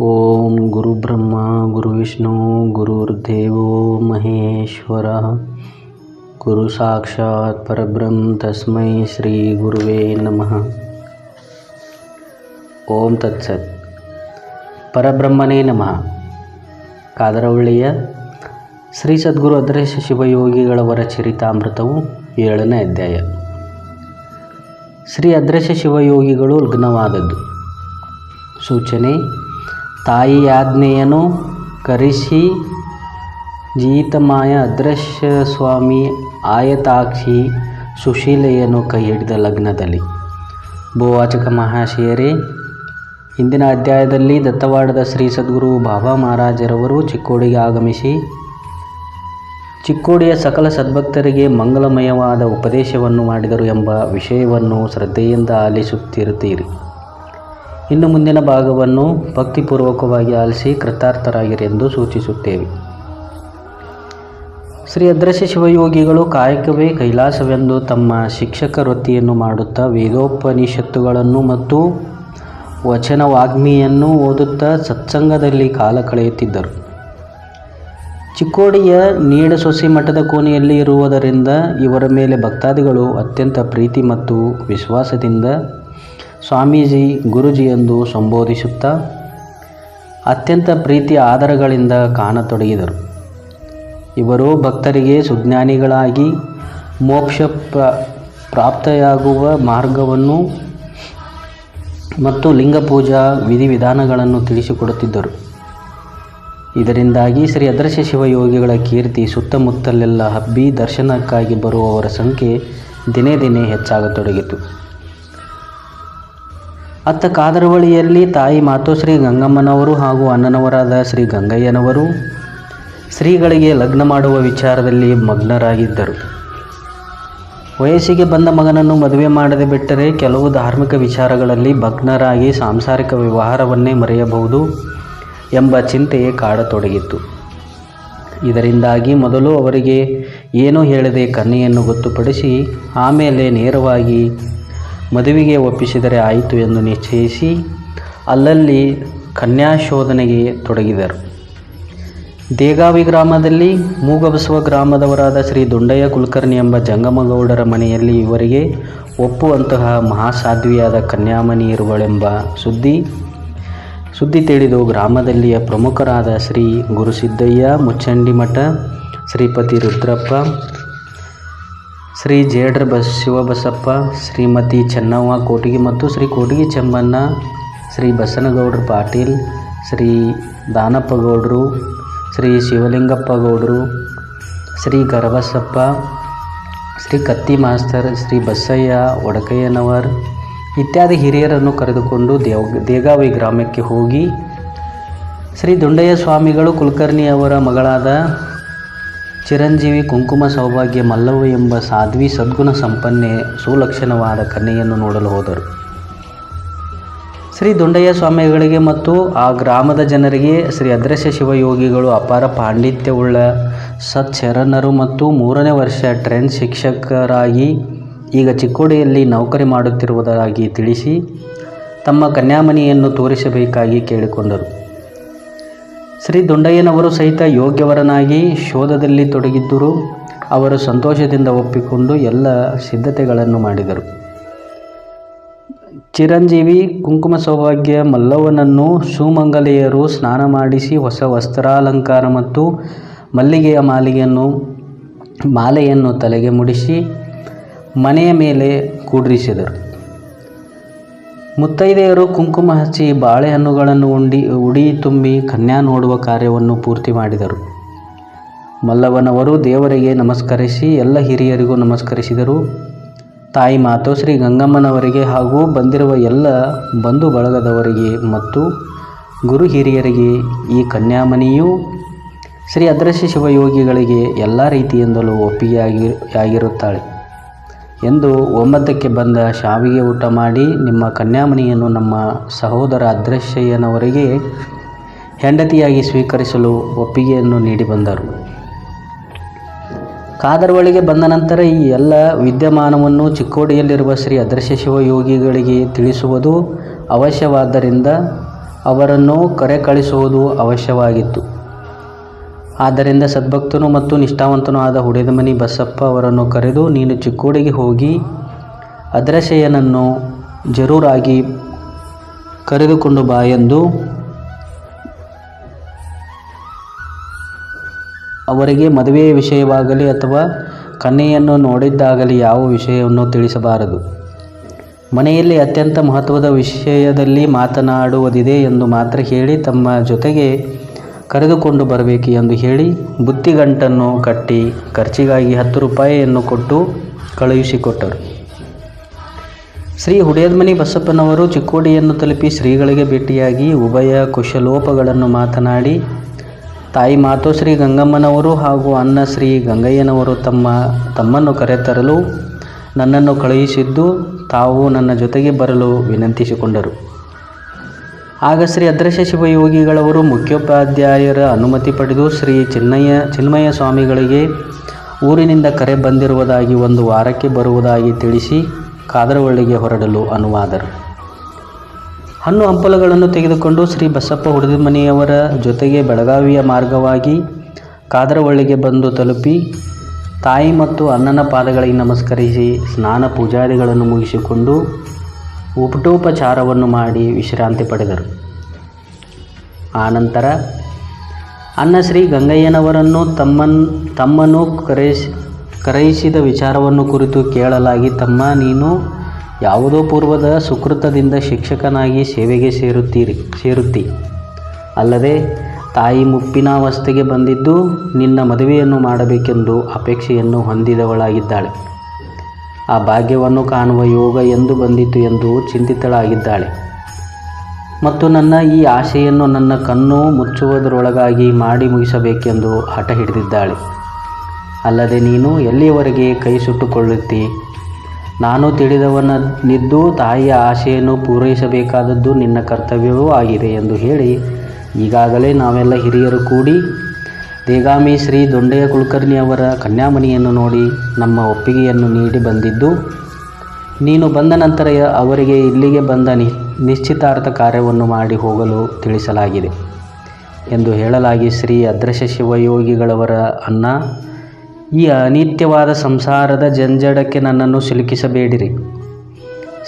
ಓಂ ಗುರುಬ್ರಹ್ಮ ಗುರುವಿಷ್ಣು ಗುರುರ್ದೇವೋ ಮಹೇಶ್ವರ ಗುರು ಸಾಕ್ಷಾತ್ ಪರಬ್ರಹ್ಮ ತಸ್ಮೈ ಶ್ರೀ ಗುರುವೇ ನಮಃ. ಓಂ ತತ್ಸತ್. ಪರಬ್ರಹ್ಮನೇ ನಮಃ. ಕಾದರವಳ್ಳಿಯ ಶ್ರೀ ಸದ್ಗುರು ಅದೃಶ್ಯ ಶಿವಯೋಗಿಗಳವರ ಚರಿತಾಮೃತವು 7ನೇ ಅಧ್ಯಾಯ. ಶ್ರೀ ಅದೃಶ್ಯ ಶಿವಯೋಗಿಗಳು ಲಗ್ನವಾದದ್ದು. ಸೂಚನೆ: ತಾಯಿಯ ಆಜ್ಞೆಯನ್ನು ಕರಿಸಿ ಜೀತಮಾಯ ಅದೃಶ್ಯ ಸ್ವಾಮಿ ಆಯತಾಕ್ಷಿ ಸುಶೀಲೆಯನ್ನು ಕೈ ಹಿಡಿದ ಲಗ್ನದಲ್ಲಿ. ಭೂವಾಚಕ ಮಹಾಶಯರೇ, ಇಂದಿನ ಅಧ್ಯಾಯದಲ್ಲಿ ದತ್ತವಾಡದ ಶ್ರೀ ಸದ್ಗುರು ಬಾಬಾ ಮಹಾರಾಜರವರು ಚಿಕ್ಕೋಡಿಗೆ ಆಗಮಿಸಿ ಚಿಕ್ಕೋಡಿಯ ಸಕಲ ಸದ್ಭಕ್ತರಿಗೆ ಮಂಗಲಮಯವಾದ ಉಪದೇಶವನ್ನು ಮಾಡಿದರು ಎಂಬ ವಿಷಯವನ್ನು ಶ್ರದ್ಧೆಯಿಂದ ಆಲಿಸುತ್ತಿರುತ್ತೀರಿ. ಇನ್ನು ಮುಂದಿನ ಭಾಗವನ್ನು ಭಕ್ತಿಪೂರ್ವಕವಾಗಿ ಆಲಿಸಿ ಕೃತಾರ್ಥರಾಗಿರಿ ಎಂದು ಸೂಚಿಸುತ್ತೇವೆ. ಶ್ರೀ ಅದೃಶ್ಯ ಶಿವಯೋಗಿಗಳು ಕಾಯಕವೇ ಕೈಲಾಸವೆಂದು ತಮ್ಮ ಶಿಕ್ಷಕ ವೃತ್ತಿಯನ್ನು ಮಾಡುತ್ತಾ ವೇದೋಪನಿಷತ್ತುಗಳನ್ನು ಮತ್ತು ವಚನ ವಾಗ್ಮಿಯನ್ನು ಓದುತ್ತಾ ಸತ್ಸಂಗದಲ್ಲಿ ಕಾಲ ಕಳೆಯುತ್ತಿದ್ದರು. ಚಿಕ್ಕೋಡಿಯ ನೀಡಸೊಸಿ ಮಠದ ಕೋಣೆಯಲ್ಲಿ ಇರುವುದರಿಂದ ಇವರ ಮೇಲೆ ಭಕ್ತಾದಿಗಳು ಅತ್ಯಂತ ಪ್ರೀತಿ ಮತ್ತು ವಿಶ್ವಾಸದಿಂದ ಸ್ವಾಮೀಜಿ, ಗುರುಜಿ ಎಂದು ಸಂಬೋಧಿಸುತ್ತಾ ಅತ್ಯಂತ ಪ್ರೀತಿಯ ಆದರಗಳಿಂದ ಕಾಣತೊಡಗಿದರು. ಇವರು ಭಕ್ತರಿಗೆ ಸುಜ್ಞಾನಿಗಳಾಗಿ ಮೋಕ್ಷ ಪ್ರಾಪ್ತಿಯಾಗುವ ಮಾರ್ಗವನ್ನು ಮತ್ತು ಲಿಂಗಪೂಜಾ ವಿಧಿವಿಧಾನಗಳನ್ನು ತಿಳಿಸಿಕೊಡುತ್ತಿದ್ದರು. ಇದರಿಂದಾಗಿ ಶ್ರೀ ಅದೃಶ್ಯ ಶಿವಯೋಗಿಗಳ ಕೀರ್ತಿ ಸುತ್ತಮುತ್ತಲೆಲ್ಲ ಹಬ್ಬಿ ದರ್ಶನಕ್ಕಾಗಿ ಬರುವವರ ಸಂಖ್ಯೆ ದಿನೇ ದಿನೇ ಹೆಚ್ಚಾಗತೊಡಗಿತು. ಅತ್ತ ಕಾದರವಳ್ಳಿಯಲ್ಲಿ ತಾಯಿ ಮಾತೋಶ್ರೀ ಗಂಗಮ್ಮನವರು ಹಾಗೂ ಅಣ್ಣನವರಾದ ಶ್ರೀ ಗಂಗಯ್ಯನವರು ಶ್ರೀಗಳಿಗೆ ಲಗ್ನ ಮಾಡುವ ವಿಚಾರದಲ್ಲಿ ಮಗ್ನರಾಗಿದ್ದರು. ವಯಸ್ಸಿಗೆ ಬಂದ ಮಗನನ್ನು ಮದುವೆ ಮಾಡದೆ ಬಿಟ್ಟರೆ ಕೆಲವು ಧಾರ್ಮಿಕ ವಿಚಾರಗಳಲ್ಲಿ ಭಗ್ನರಾಗಿ ಸಾಂಸಾರಿಕ ವ್ಯವಹಾರವನ್ನೇ ಮರೆಯಬಹುದು ಎಂಬ ಚಿಂತೆಯೇ ಕಾಡತೊಡಗಿತ್ತು. ಇದರಿಂದಾಗಿ ಮೊದಲು ಅವರಿಗೆ ಏನೂ ಹೇಳದೆ ಕನ್ಯೆಯನ್ನು ಗೊತ್ತುಪಡಿಸಿ ಆಮೇಲೆ ನೇರವಾಗಿ ಮದುವೆಗೆ ಒಪ್ಪಿಸಿದರೆ ಆಯಿತು ಎಂದು ನಿಶ್ಚಯಿಸಿ ಅಲ್ಲಲ್ಲಿ ಕನ್ಯಾಶೋಧನೆಗೆ ತೊಡಗಿದರು. ದೇಗಾವಿ ಗ್ರಾಮದಲ್ಲಿ ಮೂಗಬಸವ ಗ್ರಾಮದವರಾದ ಶ್ರೀ ದುಂಡಯ್ಯ ಕುಲಕರ್ಣಿ ಎಂಬ ಜಂಗಮಗೌಡರ ಮನೆಯಲ್ಲಿ ಇವರಿಗೆ ಒಪ್ಪುವಂತಹ ಮಹಾಸಾಧ್ವಿಯಾದ ಕನ್ಯಾಮಣಿ ಇರುವಳೆಂಬ ಸುದ್ದಿ ತಿಳಿದು ಗ್ರಾಮದಲ್ಲಿಯ ಪ್ರಮುಖರಾದ ಶ್ರೀ ಗುರುಸಿದ್ದಯ್ಯ ಮುಚ್ಚಂಡಿಮಠ, ಶ್ರೀಪತಿ ರುದ್ರಪ್ಪ, ಶ್ರೀ ಜೇಡ್ರ ಶಿವಬಸಪ್ಪ, ಶ್ರೀಮತಿ ಚೆನ್ನವ್ವ ಕೋಟಗಿ ಮತ್ತು ಶ್ರೀ ಕೋಟಗಿ ಚೆಮ್ಮಣ್ಣ, ಶ್ರೀ ಬಸನಗೌಡ್ರ ಪಾಟೀಲ್, ಶ್ರೀ ದಾನಪ್ಪ ಗೌಡರು, ಶ್ರೀ ಶಿವಲಿಂಗಪ್ಪ ಗೌಡರು, ಶ್ರೀ ಗರಬಸಪ್ಪ, ಶ್ರೀ ಕತ್ತಿ ಮಾಸ್ತರ್, ಶ್ರೀ ಬಸಯ್ಯ ಒಡಕಯ್ಯನವರ್ ಇತ್ಯಾದಿ ಹಿರಿಯರನ್ನು ಕರೆದುಕೊಂಡು ದೇಗಾವಿ ಗ್ರಾಮಕ್ಕೆ ಹೋಗಿ ಶ್ರೀ ದುಂಡಯ್ಯ ಸ್ವಾಮಿಗಳು ಕುಲಕರ್ಣಿಯವರ ಮಗಳಾದ ಚಿರಂಜೀವಿ ಕುಂಕುಮ ಸೌಭಾಗ್ಯ ಮಲ್ಲವ್ವ ಎಂಬ ಸಾಧ್ವಿ ಸದ್ಗುಣ ಸಂಪನ್ನೆ ಸುಲಕ್ಷಣವಾದ ಕನ್ಯೆಯನ್ನು ನೋಡಲು ಹೋದರು. ಶ್ರೀ ದುಂಡಯ್ಯ ಸ್ವಾಮಿಗಳಿಗೆ ಮತ್ತು ಆ ಗ್ರಾಮದ ಜನರಿಗೆ ಶ್ರೀ ಅದೃಶ್ಯ ಶಿವಯೋಗಿಗಳು ಅಪಾರ ಪಾಂಡಿತ್ಯವುಳ್ಳ ಸತ್ಶರಣರು ಮತ್ತು 3ನೇ ವರ್ಷ ಟ್ರೆಂಡ್ ಶಿಕ್ಷಕರಾಗಿ ಈಗ ಚಿಕ್ಕೋಡಿಯಲ್ಲಿ ನೌಕರಿ ಮಾಡುತ್ತಿರುವುದಾಗಿ ತಿಳಿಸಿ ತಮ್ಮ ಕನ್ಯಾಮಣಿಯನ್ನು ತೋರಿಸಬೇಕಾಗಿ ಕೇಳಿಕೊಂಡರು. ಶ್ರೀ ದುಂಡಯ್ಯನವರು ಸಹಿತ ಯೋಗ್ಯವರನಾಗಿ ಶೋಧದಲ್ಲಿ ತೊಡಗಿದ್ದರೂ ಅವರು ಸಂತೋಷದಿಂದ ಒಪ್ಪಿಕೊಂಡು ಎಲ್ಲ ಸಿದ್ಧತೆಗಳನ್ನು ಮಾಡಿದರು. ಚಿರಂಜೀವಿ ಕುಂಕುಮ ಸೌಭಾಗ್ಯ ಮಲ್ಲವ್ವನನ್ನು ಸುಮಂಗಲೆಯರು ಸ್ನಾನ ಮಾಡಿಸಿ ಹೊಸ ವಸ್ತ್ರಾಲಂಕಾರ ಮತ್ತು ಮಲ್ಲಿಗೆಯ ಮಾಲೆಯನ್ನು ತಲೆಗೆ ಮುಡಿಸಿ ಮನೆಯ ಮೇಲೆ ಕೂಡ್ರಿಸಿದರು. ಮುತ್ತೈದೆಯರು ಕುಂಕುಮ ಹಚ್ಚಿ ಬಾಳೆಹಣ್ಣುಗಳನ್ನು ಉಡಿ ತುಂಬಿ ಕನ್ಯಾ ನೋಡುವ ಕಾರ್ಯವನ್ನು ಪೂರ್ತಿ ಮಾಡಿದರು. ಮಲ್ಲವ್ವನವರು ದೇವರಿಗೆ ನಮಸ್ಕರಿಸಿ ಎಲ್ಲ ಹಿರಿಯರಿಗೂ ನಮಸ್ಕರಿಸಿದರು. ತಾಯಿ ಮಾತೋಶ್ರೀ ಗಂಗಮ್ಮನವರಿಗೆ ಹಾಗೂ ಬಂದಿರುವ ಎಲ್ಲ ಬಂಧು ಬಳಗದವರಿಗೆ ಮತ್ತು ಗುರು ಹಿರಿಯರಿಗೆ ಈ ಕನ್ಯಾಮಣಿಯು ಶ್ರೀ ಅದೃಶ್ಯ ಶಿವಯೋಗಿಗಳಿಗೆ ಎಲ್ಲ ರೀತಿಯಿಂದಲೂ ಒಪ್ಪಿಗೆಯಾಗಿರುತ್ತಾಳೆ ಎಂದು ಒಮ್ಮತಕ್ಕೆ ಬಂದ ಶಾವಿಗೆ ಊಟ ಮಾಡಿ ನಿಮ್ಮ ಕನ್ಯಾಮಣಿಯನ್ನು ನಮ್ಮ ಸಹೋದರ ಅದೃಶ್ಯಯ್ಯನವರಿಗೆ ಹೆಂಡತಿಯಾಗಿ ಸ್ವೀಕರಿಸಲು ಒಪ್ಪಿಗೆಯನ್ನು ನೀಡಿ ಬಂದರು. ಕಾದರವಳ್ಳಿಗೆ ಬಂದ ನಂತರ ಈ ಎಲ್ಲ ವಿದ್ಯಮಾನವನ್ನು ಚಿಕ್ಕೋಡಿಯಲ್ಲಿರುವ ಶ್ರೀ ಅದೃಶ್ಯ ಶಿವಯೋಗಿಗಳಿಗೆ ತಿಳಿಸುವುದು ಅವಶ್ಯವಾದ್ದರಿಂದ ಅವರನ್ನು ಕರೆ ಕಳಿಸುವುದು ಅವಶ್ಯವಾಗಿತ್ತು. ಆದ್ದರಿಂದ ಸದ್ಭಕ್ತನು ಮತ್ತು ನಿಷ್ಠಾವಂತನೂ ಆದ ಹುಡೇದಮನಿ ಬಸಪ್ಪ ಅವರನ್ನು ಕರೆದು, ನೀನು ಚಿಕ್ಕೋಡಿಗೆ ಹೋಗಿ ಅದ್ರಶಯ್ಯನನ್ನು ಜರೂರಾಗಿ ಕರೆದುಕೊಂಡು ಬಾ ಎಂದು ಅವರಿಗೆ ಮದುವೆಯ ವಿಷಯವಾಗಲಿ ಅಥವಾ ಕನ್ಯೆಯನ್ನು ನೋಡಿದ್ದಾಗಲಿ ಯಾವ ವಿಷಯವನ್ನು ತಿಳಿಸಬಾರದು. ಮನೆಯಲ್ಲಿ ಅತ್ಯಂತ ಮಹತ್ವದ ವಿಷಯದಲ್ಲಿ ಮಾತನಾಡುವುದಿದೆ ಎಂದು ಮಾತ್ರ ಹೇಳಿ ತಮ್ಮ ಜೊತೆಗೆ ಕರೆದುಕೊಂಡು ಬರಬೇಕು ಎಂದು ಹೇಳಿ ಬುತ್ತಿಗಂಟನ್ನು ಕಟ್ಟಿ ಖರ್ಚಿಗಾಗಿ 10 ರೂಪಾಯಿಯನ್ನು ಕೊಟ್ಟು ಕಳುಹಿಸಿಕೊಟ್ಟರು. ಶ್ರೀ ಹುಡೇದಮನಿ ಬಸಪ್ಪನವರು ಚಿಕ್ಕೋಡಿಯನ್ನು ತಲುಪಿ ಶ್ರೀಗಳಿಗೆ ಭೇಟಿಯಾಗಿ ಉಭಯ ಕುಶಲೋಪಗಳನ್ನು ಮಾತನಾಡಿ, ತಾಯಿ ಮಾತೋಶ್ರೀ ಗಂಗಮ್ಮನವರು ಹಾಗೂ ಅಣ್ಣ ಶ್ರೀ ಗಂಗಯ್ಯನವರು ತಮ್ಮನ್ನು ಕರೆತರಲು ನನ್ನನ್ನು ಕಳುಹಿಸಿದ್ದು ತಾವು ನನ್ನ ಜೊತೆಗೆ ಬರಲು ವಿನಂತಿಸಿಕೊಂಡರು. ಆಗ ಶ್ರೀ ಅದ್ರಶ್ಯ ಶಿವಯೋಗಿಗಳವರು ಮುಖ್ಯೋಪಾಧ್ಯಾಯರ ಅನುಮತಿ ಪಡೆದು ಶ್ರೀ ಚಿನ್ಮಯ ಸ್ವಾಮಿಗಳಿಗೆ ಊರಿನಿಂದ ಕರೆ ಬಂದಿರುವುದಾಗಿ 1 ವಾರಕ್ಕೆ ಬರುವುದಾಗಿ ತಿಳಿಸಿ ಕಾದರವಳ್ಳಿಗೆ ಹೊರಡಲು ಅನುವಾದರು. ಹಣ್ಣು ಹಂಪಲುಗಳನ್ನು ತೆಗೆದುಕೊಂಡು ಶ್ರೀ ಬಸಪ್ಪ ಹುಡೇದಮನಿಯವರ ಜೊತೆಗೆ ಬೆಳಗಾವಿಯ ಮಾರ್ಗವಾಗಿ ಕಾದರವಳ್ಳಿಗೆ ಬಂದು ತಲುಪಿ ತಾಯಿ ಮತ್ತು ಅಣ್ಣನ ಪಾದಗಳಿಗೆ ನಮಸ್ಕರಿಸಿ ಸ್ನಾನ ಪೂಜಾದಿಗಳನ್ನು ಮುಗಿಸಿಕೊಂಡು ಊಟೋಪಚಾರವನ್ನು ಮಾಡಿ ವಿಶ್ರಾಂತಿ ಪಡೆದರು. ಆನಂತರ ಅಣ್ಣ ಶ್ರೀ ಗಂಗಯ್ಯನವರನ್ನು ತಮ್ಮನ್ನು ಕರೆಯಿಸಿದ ವಿಚಾರವನ್ನು ಕುರಿತು ಕೇಳಲಾಗಿ, ತಮ್ಮ ನೀನು ಯಾವುದೋ ಪೂರ್ವದ ಸುಕೃತದಿಂದ ಶಿಕ್ಷಕನಾಗಿ ಸೇವೆಗೆ ಸೇರುತ್ತಿ ಅಲ್ಲದೆ ತಾಯಿ ಮುಪ್ಪಿನಾವಸ್ಥೆಗೆ ಬಂದಿದ್ದು ನಿನ್ನ ಮದುವೆಯನ್ನು ಮಾಡಬೇಕೆಂದು ಅಪೇಕ್ಷೆಯನ್ನು ಹೊಂದಿದವಳಾಗಿದ್ದಾಳೆ. ಆ ಭಾಗ್ಯವನ್ನು ಕಾಣುವ ಯೋಗ ಎಂದು ಬಂದಿತು ಎಂದು ಚಿಂತಿತಳಾಗಿದ್ದಾಳೆ ಮತ್ತು ನನ್ನ ಈ ಆಶೆಯನ್ನು ನನ್ನ ಕಣ್ಣು ಮುಚ್ಚುವುದರೊಳಗಾಗಿ ಮಾಡಿ ಮುಗಿಸಬೇಕೆಂದು ಹಠ ಹಿಡಿದಿದ್ದಾಳೆ. ಅಲ್ಲದೆ ನೀನು ಎಲ್ಲಿಯವರೆಗೆ ಕೈ ಸುಟ್ಟುಕೊಳ್ಳುತ್ತಿ? ನಾನು ತಿಳಿದವನಿದ್ದು ತಾಯಿಯ ಆಶೆಯನ್ನು ಪೂರೈಸಬೇಕಾದದ್ದು ನಿನ್ನ ಕರ್ತವ್ಯವೂ ಆಗಿದೆ ಎಂದು ಹೇಳಿ, ಈಗಾಗಲೇ ನಾವೆಲ್ಲ ಹಿರಿಯರು ಕೂಡಿ ದೇಗಾಮಿ ಶ್ರೀ ದೊಂಡೆಯ ಕುಲಕರ್ಣಿಯವರ ಕನ್ಯಾಮಣಿಯನ್ನು ನೋಡಿ ನಮ್ಮ ಒಪ್ಪಿಗೆಯನ್ನು ನೀಡಿ ಬಂದಿದ್ದು, ನೀನು ಬಂದ ನಂತರ ಅವರಿಗೆ ಇಲ್ಲಿಗೆ ಬಂದ ನಿಶ್ಚಿತಾರ್ಥ ಕಾರ್ಯವನ್ನು ಮಾಡಿ ಹೋಗಲು ತಿಳಿಸಲಾಗಿದೆ ಎಂದು ಹೇಳಲಾಗಿ, ಶ್ರೀ ಅದ್ರಶ್ಯ ಶಿವಯೋಗಿಗಳವರ ಅಣ್ಣ, ಈ ಅನಿತ್ಯವಾದ ಸಂಸಾರದ ಜಂಜಡಕ್ಕೆ ನನ್ನನ್ನು ಸಿಲುಕಿಸಬೇಡಿರಿ.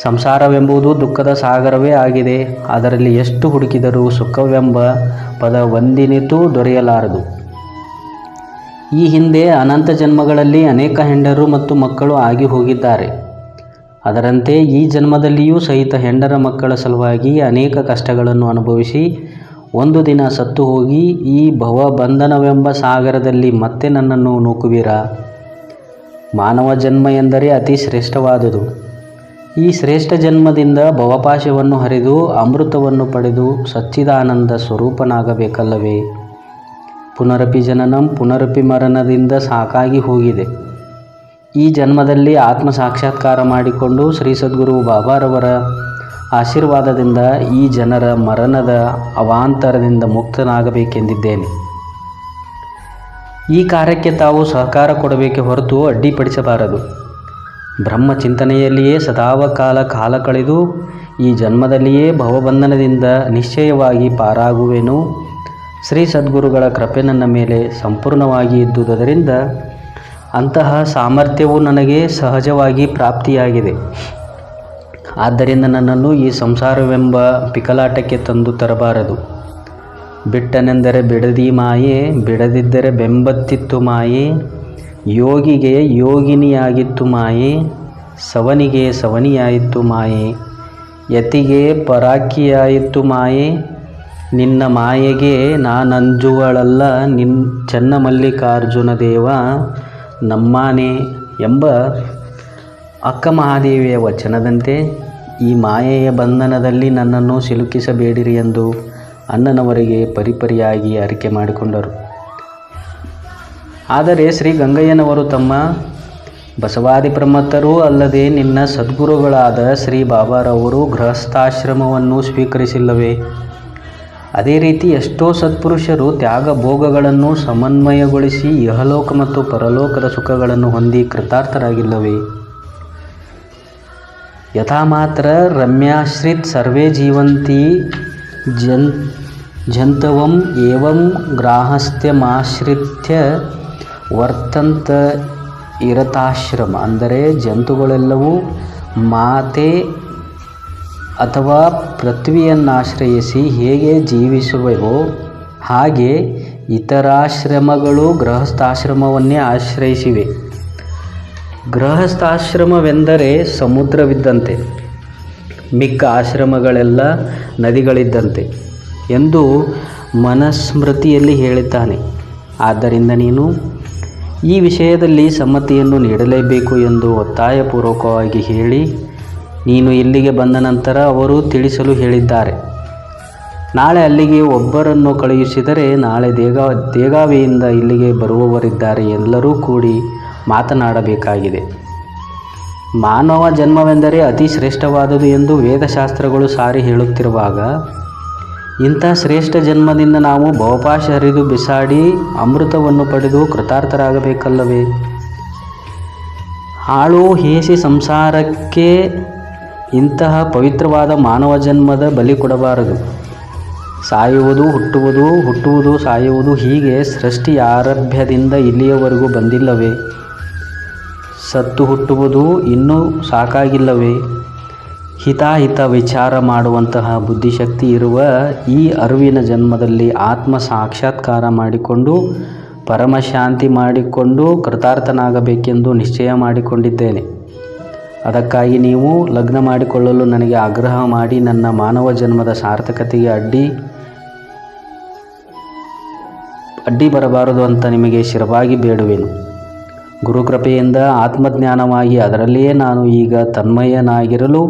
ಸಂಸಾರವೆಂಬುದು ದುಃಖದ ಸಾಗರವೇ ಆಗಿದೆ. ಅದರಲ್ಲಿ ಎಷ್ಟು ಹುಡುಕಿದರೂ ಸುಖವೆಂಬ ಪದ ಒಂದಿನಿತೂ ದೊರೆಯಲಾರದು. ಈ ಹಿಂದೆ ಅನಂತ ಜನ್ಮಗಳಲ್ಲಿ ಅನೇಕ ಹೆಂಡರು ಮತ್ತು ಮಕ್ಕಳು ಆಗಿ ಹೋಗಿದ್ದಾರೆ. ಅದರಂತೆ ಈ ಜನ್ಮದಲ್ಲಿಯೂ ಸಹಿತ ಹೆಂಡರ ಮಕ್ಕಳ ಸಲುವಾಗಿ ಅನೇಕ ಕಷ್ಟಗಳನ್ನು ಅನುಭವಿಸಿ ಒಂದು ದಿನ ಸತ್ತು ಹೋಗಿ ಈ ಭವಬಂಧನವೆಂಬ ಸಾಗರದಲ್ಲಿ ಮತ್ತೆ ನನ್ನನ್ನು ನೂಕುವಿರಾ? ಮಾನವ ಜನ್ಮ ಎಂದರೆ ಅತಿ ಶ್ರೇಷ್ಠವಾದುದು. ಈ ಶ್ರೇಷ್ಠ ಜನ್ಮದಿಂದ ಭವಪಾಶವನ್ನು ಹರಿದು ಅಮೃತವನ್ನು ಪಡೆದು ಸಚ್ಚಿದಾನಂದ ಸ್ವರೂಪನಾಗಬೇಕಲ್ಲವೇ? ಪುನರಪಿ ಜನನಂ ಪುನರಪಿ ಮರಣದಿಂದ ಸಾಕಾಗಿ ಹೋಗಿದೆ. ಈ ಜನ್ಮದಲ್ಲಿ ಆತ್ಮ ಸಾಕ್ಷಾತ್ಕಾರ ಮಾಡಿಕೊಂಡು ಶ್ರೀ ಸದ್ಗುರು ಬಾಬಾರವರ ಆಶೀರ್ವಾದದಿಂದ ಈ ಜನರ ಮರಣದ ಅವಾಂತರದಿಂದ ಮುಕ್ತನಾಗಬೇಕೆಂದಿದ್ದೇನೆ. ಈ ಕಾರ್ಯಕ್ಕೆ ತಾವು ಸಹಕಾರ ಕೊಡಬೇಕೆ ಹೊರತು ಅಡ್ಡಿಪಡಿಸಬಾರದು. ಬ್ರಹ್ಮ ಚಿಂತನೆಯಲ್ಲಿಯೇ ಸದಾವಕಾಲ ಕಾಲ ಕಳೆದು ಈ ಜನ್ಮದಲ್ಲಿಯೇ ಭವಬಂಧನದಿಂದ ನಿಶ್ಚಯವಾಗಿ ಪಾರಾಗುವೆನು. ಶ್ರೀ ಸದ್ಗುರುಗಳ ಕೃಪೆ ನನ್ನ ಮೇಲೆ ಸಂಪೂರ್ಣವಾಗಿ ಇದ್ದುದರಿಂದ ಅಂತಹ ಸಾಮರ್ಥ್ಯವು ನನಗೆ ಸಹಜವಾಗಿ ಪ್ರಾಪ್ತಿಯಾಗಿದೆ. ಆದ್ದರಿಂದ ನನ್ನನ್ನು ಈ ಸಂಸಾರವೆಂಬ ಪಿಕಲಾಟಕ್ಕೆ ತಂದು ತರಬಾರದು. ಬಿಟ್ಟನೆಂದರೆ ಬಿಡದಿ ಮಾಯೆ, ಬಿಡದಿದ್ದರೆ ಬೆಂಬತ್ತಿತ್ತು ಮಾಯೆ. ಯೋಗಿಗೆ ಯೋಗಿನಿಯಾಗಿತ್ತು ಮಾಯೆ, ಸವನಿಗೆ ಸವನಿಯಾಯಿತು ಮಾಯೆ. ಯತಿಗೆ ಪರಾಕಿಯಾಯಿತು ಮಾಯೆ. ನಿನ್ನ ಮಾಯೆಗೆ ನಾನಂಜುವಳಲ್ಲ ಚನ್ನಮಲ್ಲಿಕಾರ್ಜುನ ದೇವ ನಮ್ಮಾನೆ ಎಂಬ ಅಕ್ಕ ಮಹಾದೇವಿಯ ವಚನದಂತೆ ಈ ಮಾಯೆಯ ಬಂಧನದಲ್ಲಿ ನನ್ನನ್ನು ಸಿಲುಕಿಸಬೇಡಿರಿ ಎಂದು ಅಣ್ಣನವರಿಗೆ ಪರಿಪರಿಯಾಗಿ ಅರಿಕೆ ಮಾಡಿಕೊಂಡರು. ಆದರೆ ಶ್ರೀ ಗಂಗಯ್ಯನವರು ತಮ್ಮ ಬಸವಾದಿ ಪ್ರಮತ್ತರೂ ಅಲ್ಲದೆ ನಿನ್ನ ಸದ್ಗುರುಗಳಾದ ಶ್ರೀ ಬಾಬಾರವರು ಗೃಹಸ್ಥಾಶ್ರಮವನ್ನು ಸ್ವೀಕರಿಸಿಲ್ಲವೇ? ಅದೇ ರೀತಿ ಎಷ್ಟೋ ಸತ್ಪುರುಷರು ತ್ಯಾಗ ಭೋಗಗಳನ್ನು ಸಮನ್ವಯಗೊಳಿಸಿ ಇಹಲೋಕ ಮತ್ತು ಪರಲೋಕದ ಸುಖಗಳನ್ನು ಹೊಂದಿ ಕೃತಾರ್ಥರಾಗಿಲ್ಲವೇ? ಯಥಾ ಮಾತ್ರ ರಮ್ಯಾಶ್ರಿತ್ ಸರ್ವೇ ಜೀವಂತಿ ಜಂತವಂ ಏವಂ ಗ್ರಾಹಸ್ಥ್ಯಮಾಶ್ರಿತ್ಯ ವರ್ತಂತ ಇರತಾಶ್ರಮ. ಅಂದರೆ ಜಂತುಗಳೆಲ್ಲವೂ ಮಾತೆ ಅಥವಾ ಪೃಥ್ವಿಯನ್ನಾಶ್ರಯಿಸಿ ಹೇಗೆ ಜೀವಿಸುವವೋ ಹಾಗೆ ಇತರಾಶ್ರಮಗಳು ಗೃಹಸ್ಥಾಶ್ರಮವನ್ನೇ ಆಶ್ರಯಿಸಿವೆ. ಗೃಹಸ್ಥಾಶ್ರಮವೆಂದರೆ ಸಮುದ್ರವಿದ್ದಂತೆ, ಮಿಕ್ಕ ಆಶ್ರಮಗಳೆಲ್ಲ ನದಿಗಳಿದ್ದಂತೆ ಎಂದು ಮನುಸ್ಮೃತಿಯಲ್ಲಿ ಹೇಳಿದ್ದಾನೆ. ಆದ್ದರಿಂದ ನೀನು ಈ ವಿಷಯದಲ್ಲಿ ಸಮ್ಮತಿಯನ್ನು ನೀಡಲೇಬೇಕು ಎಂದು ಒತ್ತಾಯಪೂರ್ವಕವಾಗಿ ಹೇಳಿ ನೀನು ಇಲ್ಲಿಗೆ ಬಂದ ನಂತರ ಅವರು ತಿಳಿಸಲು ಹೇಳಿದ್ದಾರೆ. ನಾಳೆ ಅಲ್ಲಿಗೆ ಒಬ್ಬರನ್ನು ಕಳುಹಿಸಿದರೆ ನಾಳೆ ದೇಗಾವಿಯಿಂದ ಇಲ್ಲಿಗೆ ಬರುವವರಿದ್ದಾರೆ. ಎಲ್ಲರೂ ಕೂಡಿ ಮಾತನಾಡಬೇಕಾಗಿದೆ. ಮಾನವ ಜನ್ಮವೆಂದರೆ ಅತಿ ಶ್ರೇಷ್ಠವಾದುದು ಎಂದು ವೇದಶಾಸ್ತ್ರಗಳು ಸಾರಿ ಹೇಳುತ್ತಿರುವಾಗ ಇಂಥ ಶ್ರೇಷ್ಠ ಜನ್ಮದಿಂದ ನಾವು ಭವಪಾಶ ಹರಿದು ಬಿಸಾಡಿ ಅಮೃತವನ್ನು ಪಡೆದು ಕೃತಾರ್ಥರಾಗಬೇಕಲ್ಲವೇ? ಹಾಳು ಹೇಸಿ ಸಂಸಾರಕ್ಕೆ ಇಂತಹ ಪವಿತ್ರವಾದ ಮಾನವ ಜನ್ಮದ ಬಲಿ ಕೊಡಬಾರದು. ಸಾಯುವುದು, ಹುಟ್ಟುವುದು, ಹುಟ್ಟುವುದು, ಸಾಯುವುದು, ಹೀಗೆ ಸೃಷ್ಟಿ ಆರಭ್ಯದಿಂದ ಇಲ್ಲಿಯವರೆಗೂ ಬಂದಿಲ್ಲವೇ? ಸತ್ತು ಹುಟ್ಟುವುದು ಇನ್ನೂ ಸಾಕಾಗಿಲ್ಲವೇ? ಹಿತಾಹಿತ ವಿಚಾರ ಮಾಡುವಂತಹ ಬುದ್ಧಿಶಕ್ತಿ ಇರುವ ಈ ಅರಿವಿನ ಜನ್ಮದಲ್ಲಿ ಆತ್ಮ ಸಾಕ್ಷಾತ್ಕಾರ ಮಾಡಿಕೊಂಡು ಪರಮಶಾಂತಿ ಮಾಡಿಕೊಂಡು ಕೃತಾರ್ಥನಾಗಬೇಕೆಂದು ನಿಶ್ಚಯ ಮಾಡಿಕೊಂಡಿದ್ದೇನೆ. ಅದಕ್ಕಾಗಿ ನೀವು ಲಗ್ನ ಮಾಡಿಕೊಳ್ಳಲು ನನಗೆ ಆಗ್ರಹ ಮಾಡಿ ನನ್ನ ಮಾನವ ಜನ್ಮದ ಸಾರ್ಥಕತೆಗೆ ಅಡ್ಡಿ ಬರಬಾರದು ಅಂತ ನಿಮಗೆ ಶಿರವಾಗಿ ಬೇಡುವೆನು. ಗುರುಕೃಪೆಯಿಂದ ಆತ್ಮಜ್ಞಾನವಾಗಿ ಅದರಲ್ಲಿಯೇ ನಾನು ಈಗ ತನ್ಮಯನಾಗಿರಲು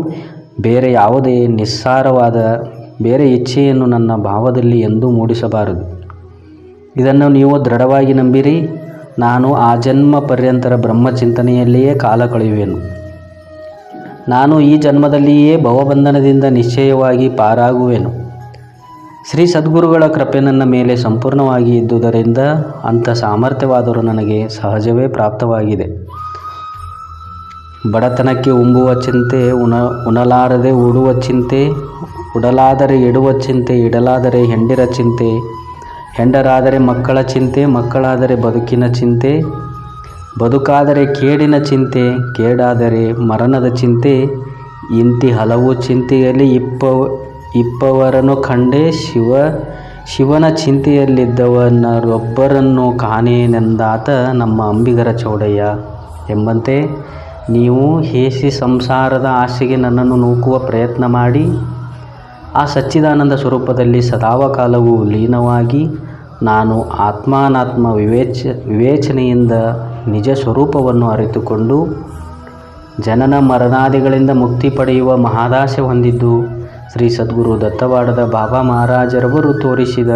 ಬೇರೆ ಯಾವುದೇ ನಿಸ್ಸಾರವಾದ ಬೇರೆ ಇಚ್ಛೆಯನ್ನು ನನ್ನ ಭಾವದಲ್ಲಿ ಎಂದೂ ಮೂಡಿಸಬಾರದು. ಇದನ್ನು ನೀವು ದೃಢವಾಗಿ ನಂಬಿರಿ. ನಾನು ಆ ಜನ್ಮ ಪರ್ಯಂತರ ಬ್ರಹ್ಮಚಿಂತನೆಯಲ್ಲಿಯೇ ಕಾಲ ಕಳೆಯುವೆನು. ನಾನು ಈ ಜನ್ಮದಲ್ಲಿಯೇ ಭವಬಂಧನದಿಂದ ನಿಶ್ಚಯವಾಗಿ ಪಾರಾಗುವೆನು. ಶ್ರೀ ಸದ್ಗುರುಗಳ ಕೃಪೆ ನನ್ನ ಮೇಲೆ ಸಂಪೂರ್ಣವಾಗಿ ಇದ್ದುದರಿಂದ ಅಂಥ ಸಾಮರ್ಥ್ಯವಾದರೂ ನನಗೆ ಸಹಜವೇ ಪ್ರಾಪ್ತವಾಗಿದೆ. ಬಡತನಕ್ಕೆ ಉಂಬುವ ಚಿಂತೆ, ಉಣಲಾರದೆ ಉಡುವ ಚಿಂತೆ, ಉಡಲಾದರೆ ಇಡುವ ಚಿಂತೆ, ಇಡಲಾದರೆ ಹೆಂಡಿರ ಚಿಂತೆ, ಹೆಂಡರಾದರೆ ಮಕ್ಕಳ ಚಿಂತೆ, ಮಕ್ಕಳಾದರೆ ಬದುಕಿನ ಚಿಂತೆ, ಬದುಕಾದರೆ ಕೇಡಿನ ಚಿಂತೆ, ಕೇಡಾದರೆ ಮರಣದ ಚಿಂತೆ, ಇಂತಿ ಹಲವು ಚಿಂತೆಯಲ್ಲಿ ಇಪ್ಪವರನ್ನು ಕಂಡೆ ಶಿವನ ಚಿಂತೆಯಲ್ಲಿದ್ದವನರೊಬ್ಬರನ್ನು ಕಾಣೇನೆಂದಾತ ನಮ್ಮ ಅಂಬಿಗರ ಚೌಡಯ್ಯ ಎಂಬಂತೆ ನೀವು ಹೇಸಿ ಸಂಸಾರದ ಆಸೆಗೆ ನನ್ನನ್ನು ನೂಕುವ ಪ್ರಯತ್ನ ಮಾಡಿ ಆ ಸಚ್ಚಿದಾನಂದ ಸ್ವರೂಪದಲ್ಲಿ ಸದಾವಕಾಲವೂ ಲೀನವಾಗಿ ನಾನು ಆತ್ಮಾನಾತ್ಮ ವಿವೇಚನೆಯಿಂದ ನಿಜ ಸ್ವರೂಪವನ್ನು ಅರಿತುಕೊಂಡು ಜನನ ಮರಣಾದಿಗಳಿಂದ ಮುಕ್ತಿ ಪಡೆಯುವ ಮಹಾದಾಸೆ ಹೊಂದಿದ್ದು ಶ್ರೀ ಸದ್ಗುರು ದತ್ತವಾಡದ ಬಾಬಾ ಮಹಾರಾಜರವರು ತೋರಿಸಿದ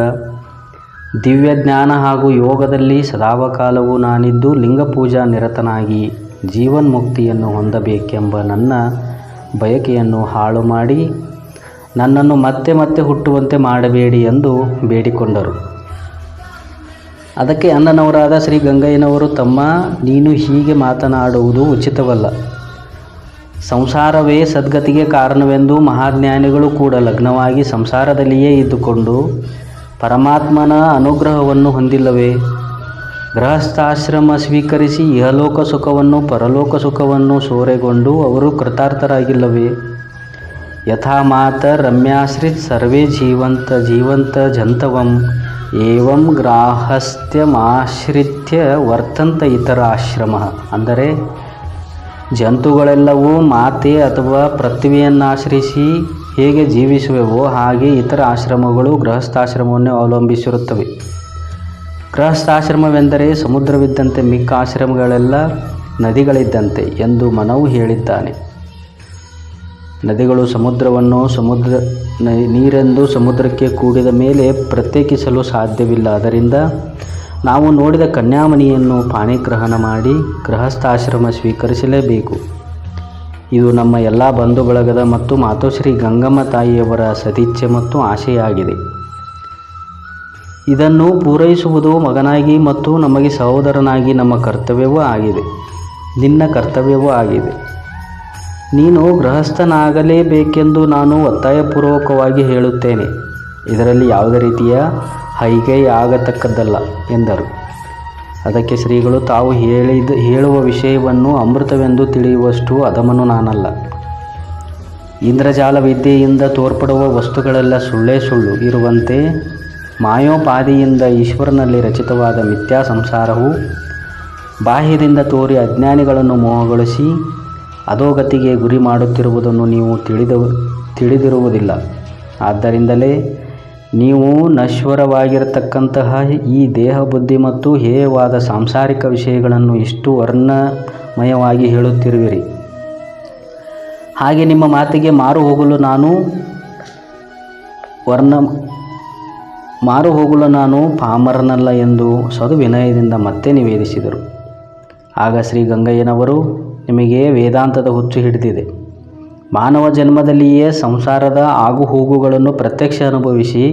ದಿವ್ಯ ಜ್ಞಾನ ಹಾಗೂ ಯೋಗದಲ್ಲಿ ಸದಾವಕಾಲವೂ ನಾನಿದ್ದು ಲಿಂಗಪೂಜಾ ನಿರತನಾಗಿ ಜೀವನ್ಮುಕ್ತಿಯನ್ನು ಹೊಂದಬೇಕೆಂಬ ನನ್ನ ಬಯಕೆಯನ್ನು ಹಾಳು ಮಾಡಿ ನನ್ನನ್ನು ಮತ್ತೆ ಮತ್ತೆ ಹುಟ್ಟುವಂತೆ ಮಾಡಬೇಡಿ ಎಂದು ಬೇಡಿಕೊಂಡರು. ಅದಕ್ಕೆ ಅಣ್ಣನವರಾದ ಶ್ರೀ ಗಂಗಯ್ಯನವರು, ತಮ್ಮ ನೀನು ಹೀಗೆ ಮಾತನಾಡುವುದು ಉಚಿತವಲ್ಲ. ಸಂಸಾರವೇ ಸದ್ಗತಿಗೆ ಕಾರಣವೆಂದು ಮಹಾಜ್ಞಾನಿಗಳು ಕೂಡ ಲಗ್ನವಾಗಿ ಸಂಸಾರದಲ್ಲಿಯೇ ಇದ್ದುಕೊಂಡು ಪರಮಾತ್ಮನ ಅನುಗ್ರಹವನ್ನು ಹೊಂದಿಲ್ಲವೇ? ಗೃಹಸ್ಥಾಶ್ರಮ ಸ್ವೀಕರಿಸಿ ಇಹಲೋಕ ಸುಖವನ್ನು ಪರಲೋಕ ಸುಖವನ್ನು ಸೂರೆಗೊಂಡು ಅವರು ಕೃತಾರ್ಥರಾಗಿಲ್ಲವೇ? ಯಥಾ ಮಾತ ರಮ್ಯಾಶ್ರಿತ್ ಸರ್ವೇ ಜೀವಂತ ಜಂತವಂ ಏವಂ ಗ್ರಾಹಸ್ಥ್ಯಮಾಶ್ರಿತ್ಯ ವರ್ತಂತ ಇತರ ಆಶ್ರಮ. ಅಂದರೆ ಜಂತುಗಳೆಲ್ಲವೂ ಮಾತೆ ಅಥವಾ ಪೃಥ್ವಿಯನ್ನಾಶ್ರಯಿಸಿ ಹೇಗೆ ಜೀವಿಸುವೆವೋ ಹಾಗೆ ಇತರ ಆಶ್ರಮಗಳು ಗೃಹಸ್ಥಾಶ್ರಮವನ್ನು ಅವಲಂಬಿಸಿರುತ್ತವೆ. ಗೃಹಸ್ಥಾಶ್ರಮವೆಂದರೆ ಸಮುದ್ರವಿದ್ದಂತೆ, ಮಿಕ್ಕ ಆಶ್ರಮಗಳೆಲ್ಲ ನದಿಗಳಿದ್ದಂತೆ ಎಂದು ಮನವು ಹೇಳಿದ್ದಾನೆ. ನದಿಗಳು ನೀರೆಂದು ಸಮುದ್ರಕ್ಕೆ ಕೂಡಿದ ಮೇಲೆ ಪ್ರತ್ಯೇಕಿಸಲು ಸಾಧ್ಯವಿಲ್ಲ. ಅದರಿಂದ ನಾವು ನೋಡಿದ ಕನ್ಯಾಮಣಿಯನ್ನು ಪಾಣಿಗ್ರಹಣ ಮಾಡಿ ಗೃಹಸ್ಥಾಶ್ರಮ ಸ್ವೀಕರಿಸಲೇಬೇಕು. ಇದು ನಮ್ಮ ಎಲ್ಲ ಬಂಧು ಬಳಗದ ಮತ್ತು ಮಾತೋಶ್ರೀ ಗಂಗಮ್ಮ ತಾಯಿಯವರ ಸದಿಚ್ಛೆ ಮತ್ತು ಆಶೆಯಾಗಿದೆ. ಇದನ್ನು ಪೂರೈಸುವುದು ಮಗನಾಗಿ ಮತ್ತು ನಮಗೆ ಸಹೋದರನಾಗಿ ನಮ್ಮ ಕರ್ತವ್ಯವೂ ಆಗಿದೆ, ನಿನ್ನ ಕರ್ತವ್ಯವೂ ಆಗಿದೆ. ನೀನು ಗೃಹಸ್ಥನಾಗಲೇಬೇಕೆಂದು ನಾನು ಒತ್ತಾಯಪೂರ್ವಕವಾಗಿ ಹೇಳುತ್ತೇನೆ. ಇದರಲ್ಲಿ ಯಾವುದೇ ರೀತಿಯ ಹೈಗೈ ಆಗತಕ್ಕದ್ದಲ್ಲ ಎಂದರು. ಅದಕ್ಕೆ ಶ್ರೀಗಳು, ತಾವು ಹೇಳುವ ವಿಷಯವನ್ನು ಅಮೃತವೆಂದು ತಿಳಿಯುವಷ್ಟು ಅಧಮನು ನಾನಲ್ಲ. ಇಂದ್ರಜಾಲ ವಿದ್ಯೆಯಿಂದ ತೋರ್ಪಡುವ ವಸ್ತುಗಳೆಲ್ಲ ಸುಳ್ಳೇ ಸುಳ್ಳು ಇರುವಂತೆ ಮಾಯೋಪಾದಿಯಿಂದ ಈಶ್ವರನಲ್ಲಿ ರಚಿತವಾದ ಮಿಥ್ಯಾ ಸಂಸಾರವು ಬಾಹ್ಯದಿಂದ ತೋರಿ ಅಜ್ಞಾನಿಗಳನ್ನು ಮೋಹಗೊಳಿಸಿ ಅಧೋಗತಿಗೆ ಗುರಿ ಮಾಡುತ್ತಿರುವುದನ್ನು ನೀವು ತಿಳಿದಿರುವುದಿಲ್ಲ. ಆದ್ದರಿಂದಲೇ ನೀವು ನಶ್ವರವಾಗಿರತಕ್ಕಂತಹ ಈ ದೇಹ ಬುದ್ಧಿ ಮತ್ತು ಹೇಯವಾದ ಸಾಂಸಾರಿಕ ವಿಷಯಗಳನ್ನು ಇಷ್ಟು ವರ್ಣಮಯವಾಗಿ ಹೇಳುತ್ತಿರುವಿರಿ. ಹಾಗೆ ನಿಮ್ಮ ಮಾತಿಗೆ ಮಾರು ಹೋಗಲು ನಾನು ಪಾಮರನಲ್ಲ ಎಂದು ಸದುವಿನಯದಿಂದ ಮತ್ತೆ ನಿವೇದಿಸಿದರು. ಆಗ ಶ್ರೀ ಗಂಗಯ್ಯನವರು, ನಿಮಗೆ ವೇದಾಂತದ ಹುಚ್ಚು ಹಿಡಿದಿದೆ. ಮಾನವ ಜನ್ಮದಲ್ಲಿಯೇ ಸಂಸಾರದ ಆಗುಹೋಗುಗಳನ್ನು ಪ್ರತ್ಯಕ್ಷ ಅನುಭವಿಸಿ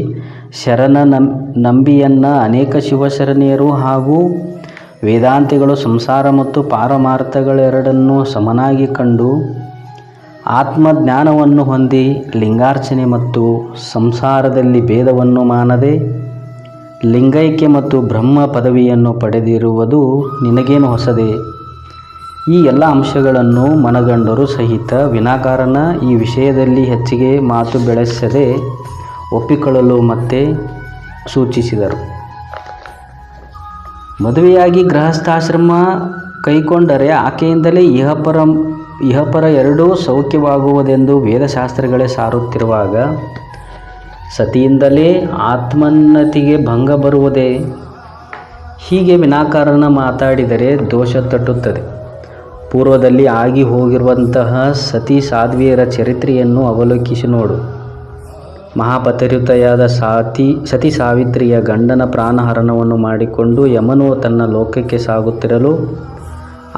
ನಂಬಿಯನ್ನ ಅನೇಕ ಶಿವಶರಣೆಯರು ಹಾಗೂ ವೇದಾಂತಿಗಳು ಸಂಸಾರ ಮತ್ತು ಪಾರಮಾರ್ಥಗಳೆರಡನ್ನೂ ಸಮನಾಗಿ ಕಂಡು ಆತ್ಮಜ್ಞಾನವನ್ನು ಹೊಂದಿ ಲಿಂಗಾರ್ಚನೆ ಮತ್ತು ಸಂಸಾರದಲ್ಲಿ ಭೇದವನ್ನು ಮಾನದೆ ಲಿಂಗೈಕ್ಯ ಮತ್ತು ಬ್ರಹ್ಮ ಪದವಿಯನ್ನು ಪಡೆದಿರುವುದು ನಿನಗೇನು ಹೊಸದೇ? ಈ ಎಲ್ಲ ಅಂಶಗಳನ್ನು ಮನಗಂಡರೂ ಸಹಿತ ವಿನಾಕಾರಣ ಈ ವಿಷಯದಲ್ಲಿ ಹೆಚ್ಚಿಗೆ ಮಾತು ಬೆಳೆಸದೆ ಒಪ್ಪಿಕೊಳ್ಳಲು ಮತ್ತೆ ಸೂಚಿಸಿದರು. ಮದುವೆಯಾಗಿ ಗೃಹಸ್ಥಾಶ್ರಮ ಕೈಕೊಂಡರೆ ಆಕೆಯಿಂದಲೇ ಇಹಪರ ಎರಡೂ ಸೌಖ್ಯವಾಗುವುದೆಂದು ವೇದಶಾಸ್ತ್ರಗಳೇ ಸಾರುತ್ತಿರುವಾಗ ಸತಿಯಿಂದಲೇ ಆತ್ಮೋನ್ನತಿಗೆ ಭಂಗ ಬರುವುದೇ? ಹೀಗೆ ವಿನಾಕಾರಣ ಮಾತಾಡಿದರೆ ದೋಷ ತಟ್ಟುತ್ತದೆ. ಪೂರ್ವದಲ್ಲಿ ಆಗಿ ಹೋಗಿರುವಂತಹ ಸತಿ ಸಾಧ್ವಿಯರ ಚರಿತ್ರೆಯನ್ನು ಅವಲೋಕಿಸಿ ನೋಡು. ಮಹಾಪತಿವ್ರತೆಯಾದ ಸತಿ ಸಾವಿತ್ರಿಯ ಗಂಡನ ಪ್ರಾಣಹರಣವನ್ನು ಮಾಡಿಕೊಂಡು ಯಮನು ತನ್ನ ಲೋಕಕ್ಕೆ ಸಾಗುತ್ತಿರಲು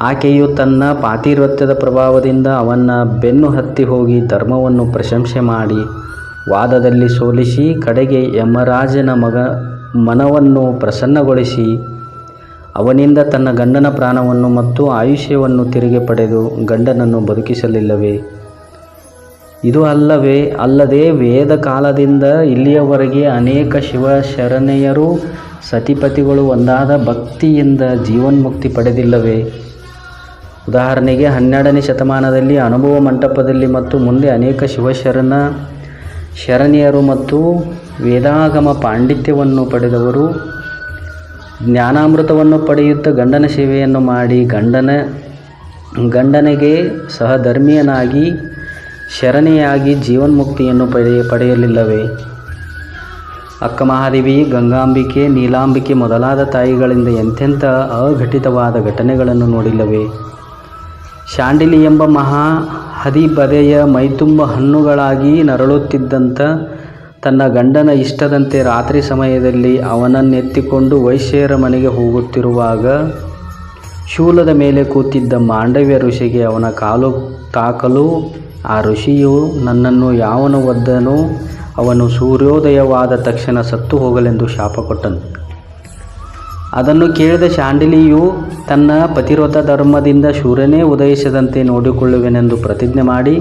ಆಕೆಯು ತನ್ನ ಪಾತಿವ್ರತ್ಯದ ಪ್ರಭಾವದಿಂದ ಅವನ ಬೆನ್ನು ಹತ್ತಿ ಹೋಗಿ ಧರ್ಮವನ್ನು ಪ್ರಶಂಸೆ ಮಾಡಿ ವಾದದಲ್ಲಿ ಸೋಲಿಸಿ ಕಡೆಗೆ ಯಮರಾಜನ ಮನವನ್ನು ಪ್ರಸನ್ನಗೊಳಿಸಿ ಅವನಿಂದ ತನ್ನ ಗಂಡನ ಪ್ರಾಣವನ್ನು ಮತ್ತು ಆಯುಷ್ಯವನ್ನು ತಿರುಗಿ ಪಡೆದು ಗಂಡನನ್ನು ಬದುಕಿಸಲಿಲ್ಲವೇ? ಇದು ಅಲ್ಲದೆ ವೇದ ಕಾಲದಿಂದ ಇಲ್ಲಿಯವರೆಗೆ ಅನೇಕ ಶಿವಶರಣೆಯರು ಸತಿಪತಿಗಳು ಒಂದಾದ ಭಕ್ತಿಯಿಂದ ಜೀವನ್ಮುಕ್ತಿ ಪಡೆದಿಲ್ಲವೇ? ಉದಾಹರಣೆಗೆ 12ನೇ ಶತಮಾನದಲ್ಲಿ ಅನುಭವ ಮಂಟಪದಲ್ಲಿ ಮತ್ತು ಮುಂದೆ ಅನೇಕ ಶರಣೆಯರು ಮತ್ತು ವೇದಾಗಮ ಪಾಂಡಿತ್ಯವನ್ನು ಪಡೆದವರು ಜ್ಞಾನಾಮೃತವನ್ನು ಪಡೆಯುತ್ತಾ ಗಂಡನ ಸೇವೆಯನ್ನು ಮಾಡಿ ಗಂಡನಿಗೆ ಸಹಧರ್ಮಿಯನಾಗಿ ಶರಣೆಯಾಗಿ ಜೀವನ್ಮುಕ್ತಿಯನ್ನು ಪಡೆಯಲಿಲ್ಲವೇ? ಅಕ್ಕ ಮಹಾದೇವಿ, ಗಂಗಾಂಬಿಕೆ, ನೀಲಾಂಬಿಕೆ ಮೊದಲಾದ ತಾಯಿಗಳಿಂದ ಎಂತೆಂಥ ಅಘಟಿತವಾದ ಘಟನೆಗಳನ್ನು ನೋಡಿಲ್ಲವೇ? ಶಾಂಡಿಲಿ ಎಂಬ ಮಹಾ ಹದಿಬದೆಯ ಮೈತುಂಬ ಹಣ್ಣುಗಳಾಗಿ ನರಳುತ್ತಿದ್ದಂಥ ತನ್ನ ಗಂಡನ ಇಷ್ಟದಂತೆ ರಾತ್ರಿ ಸಮಯದಲ್ಲಿ ಅವನನ್ನೆತ್ತಿಕೊಂಡು ವೈಶ್ಯರ ಮನೆಗೆ ಹೋಗುತ್ತಿರುವಾಗ ಶೂಲದ ಮೇಲೆ ಕೂತಿದ್ದ ಮಾಂಡವ್ಯ ಋಷಿಗೆ ಅವನ ಕಾಲು ತಾಕಲು ಆ ಋಷಿಯು ನನ್ನನ್ನು ಯಾವನು ಒದ್ದನೋ ಅವನು ಸೂರ್ಯೋದಯವಾದ ತಕ್ಷಣ ಸತ್ತು ಹೋಗಲೆಂದು ಶಾಪ ಕೊಟ್ಟನು. ಅದನ್ನು ಕೇಳಿದ ಶಾಂಡಿಲಿಯು ತನ್ನ ಪತಿವ್ರತ ಧರ್ಮದಿಂದ ಸೂರ್ಯನೇ ಉದಯಿಸದಂತೆ ನೋಡಿಕೊಳ್ಳುವೆನೆಂದು ಪ್ರತಿಜ್ಞೆ ಮಾಡಿ,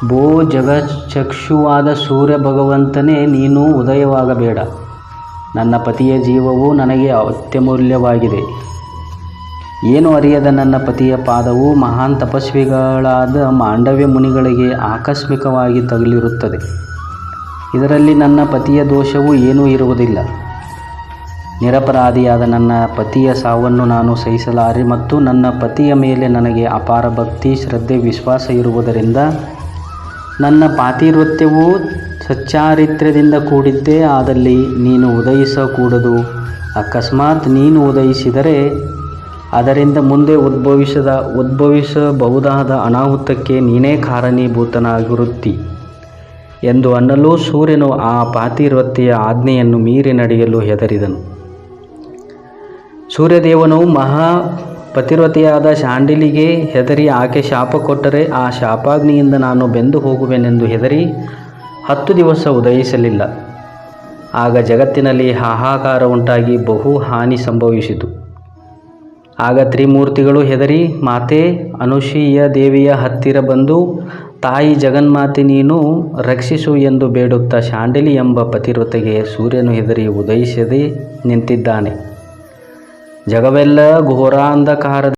ಭೋ ಜಗಚ್ಚಕ್ಷುವಾದ ಸೂರ್ಯ ಭಗವಂತನೇ, ನೀನು ಉದಯವಾಗಬೇಡ. ನನ್ನ ಪತಿಯ ಜೀವವು ನನಗೆ ಅತ್ಯಮೂಲ್ಯವಾಗಿದೆ. ಏನು ಅರಿಯದ ನನ್ನ ಪತಿಯ ಪಾದವು ಮಹಾನ್ ತಪಸ್ವಿಗಳಾದ ಮಾಂಡವ್ಯ ಮುನಿಗಳಿಗೆ ಆಕಸ್ಮಿಕವಾಗಿ ತಗುಲಿರುತ್ತದೆ. ಇದರಲ್ಲಿ ನನ್ನ ಪತಿಯ ದೋಷವು ಏನೂ ಇರುವುದಿಲ್ಲ. ನಿರಪರಾಧಿಯಾದ ನನ್ನ ಪತಿಯ ಸಾವನ್ನು ನಾನು ಸಹಿಸಲಾರೆ ಮತ್ತು ನನ್ನ ಪತಿಯ ಮೇಲೆ ನನಗೆ ಅಪಾರ ಭಕ್ತಿ, ಶ್ರದ್ಧೆ, ವಿಶ್ವಾಸ ಇರುವುದರಿಂದ ನನ್ನ ಪಾತಿವ್ರತ್ಯವು ಸಚ್ಚಾರಿತ್ರ್ಯದಿಂದ ಕೂಡಿದ್ದೇ ಆದಲ್ಲಿ ನೀನು ಉದಯಿಸಕೂಡದು. ಅಕಸ್ಮಾತ್ ನೀನು ಉದಯಿಸಿದರೆ ಅದರಿಂದ ಮುಂದೆ ಉದ್ಭವಿಸಬಹುದಾದ ಅನಾಹುತಕ್ಕೆ ನೀನೇ ಕಾರಣೀಭೂತನಾಗಿರುತ್ತಿ ಎಂದು ಅನ್ನಲು ಸೂರ್ಯನು ಆ ಪಾತಿವ್ರತ್ಯೆಯ ಆಜ್ಞೆಯನ್ನು ಮೀರಿ ನಡೆಯಲು ಹೆದರಿದನು. ಸೂರ್ಯದೇವನು ಮಹಾ ಪತಿವ್ರತೆಯಾದ ಶಾಂಡಿಲಿಗೆ ಹೆದರಿ ಆಕೆ ಶಾಪ ಕೊಟ್ಟರೆ ಆ ಶಾಪಾಗ್ನಿಯಿಂದ ನಾನು ಬೆಂದು ಹೋಗುವೆನೆಂದು ಹೆದರಿ 10 ದಿವಸ ಉದಯಿಸಲಿಲ್ಲ. ಆಗ ಜಗತ್ತಿನಲ್ಲಿ ಹಾಹಾಕಾರ ಉಂಟಾಗಿ ಬಹು ಹಾನಿ ಸಂಭವಿಸಿತು. ಆಗ ತ್ರಿಮೂರ್ತಿಗಳು ಹೆದರಿ ಮಾತೆ ಅನುಸೂಯ ದೇವಿಯ ಹತ್ತಿರ ಬಂದು ತಾಯಿ ಜಗನ್ಮಾತೆ ನೀನು ರಕ್ಷಿಸು ಎಂದು ಬೇಡುತ್ತಾ ಶಾಂಡಿಲಿ ಎಂಬ ಪತಿವ್ರತೆಗೆ ಸೂರ್ಯನು ಹೆದರಿ ಉದಯಿಸದೆ ನಿಂತಿದ್ದಾನೆ. ಜಗವೆಲ್ಲ ಘೋರಾಂಧಕಾರದ